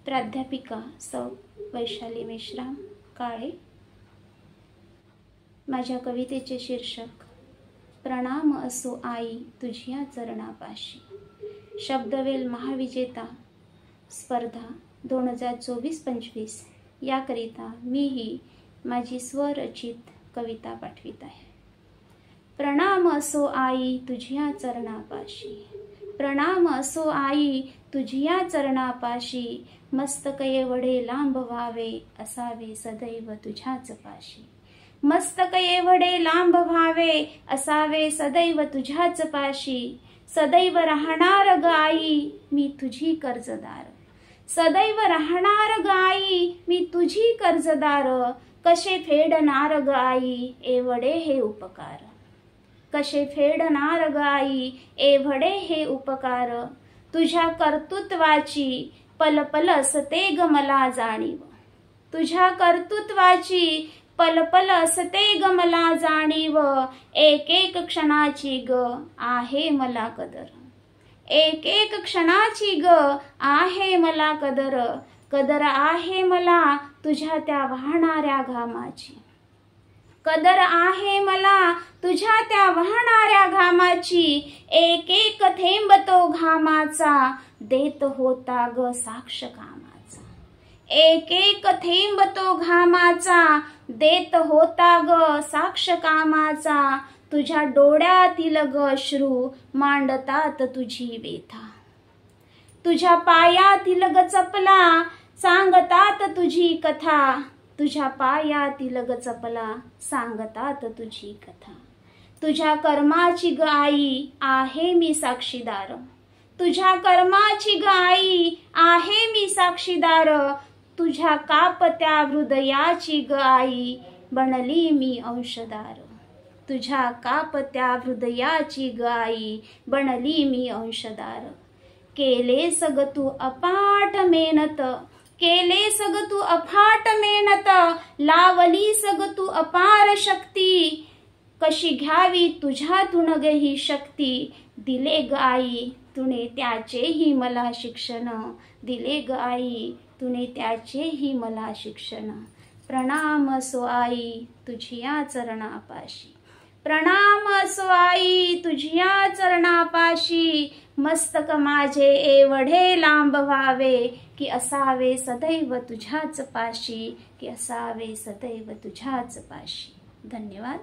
प्राध्यापिका सौ वैशाली मेश्राम काळे। माझ्या कवितेचे शीर्षक प्रणाम असो आई तुझिया चरणापाशी। शब्दवेल महाविजेता स्पर्धा 2024-25 याकरिता मी ही माझी स्वरचित कविता पाठवित आहे। प्रणाम असो आई तुझिया चरणापाशी, प्रणाम असो आई तुझिया चरणापाशी। मस्तक एवढे लांब व्हावे असावे सदैव तुझ्याच पाशी। मस्तक एवढे लांब व्हावे असावे सदैव तुझ्याच पाशी। सदैव राहणार ग आई मी तुझी कर्जदार, सदैव राहणार ग आई मी तुझी कर्जदार। कसे फेडणार ग आई एवढे हे उपकार, कसे फेडणार ग आई एवढे हे उपकार। तुझ्या कर्तृत्वाची पल पल असते ग मला जाणीव, तुझ्या कर्तृत्वाची पल पल असते ग मला जाणीव। एक एक क्षणाची ग आहे मला कदर, एक एक क्षणाची ग आहे मला कदर। कदर आहे मला तुझ्या त्या वाहणाऱ्या घामाची, कदर आहे मला तुझ्या त्या वाहणाऱ्या घामाची। एक एक थेंब तो घामाचा देत होता ग साक्ष कामाचा, एक एक थेंब तो घामाचा देत होता ग साक्ष कामाचा। तुझ्या डोळ्यातील ग अश्रू मांडतात तुझी व्यथा, तुझ्या पायातील ग चपला सांगतात तुझी कथा, तुझ्या पायातील ग चपला सांगतात तुझी कथा। तुझ्या कर्माची ग आई आहे मी साक्षीदार, तुझ्या कर्माची ग आई आहे मी साक्षीदार। तुझ्या कापत्या हृदयाची ग आई बनली मी अंशदार, तुझ्या कापत्या हृदयाची ग आई बनली मी अंशदार। केलेस ग तू अपाट मेहनत, केलेस ग तू अफाट मेहनत, लावलीस ग तू अपार शक्ती। कशी घ्यावी तुझ्यातून ग ही शक्ती, दिले ग आई तुने त्याचेही मला शिक्षण, दिले ग आई तुने त्याचेही मला शिक्षण। प्रणाम असो आई तुझिया चरणापाशी, प्रणाम असो आई तुझिया चरणापाशी। मस्तक माझे एवढे लांब व्हावे की असावे सदैव तुझ्याच पाशी, की असावे सदैव तुझ्याच पाशी। धन्यवाद।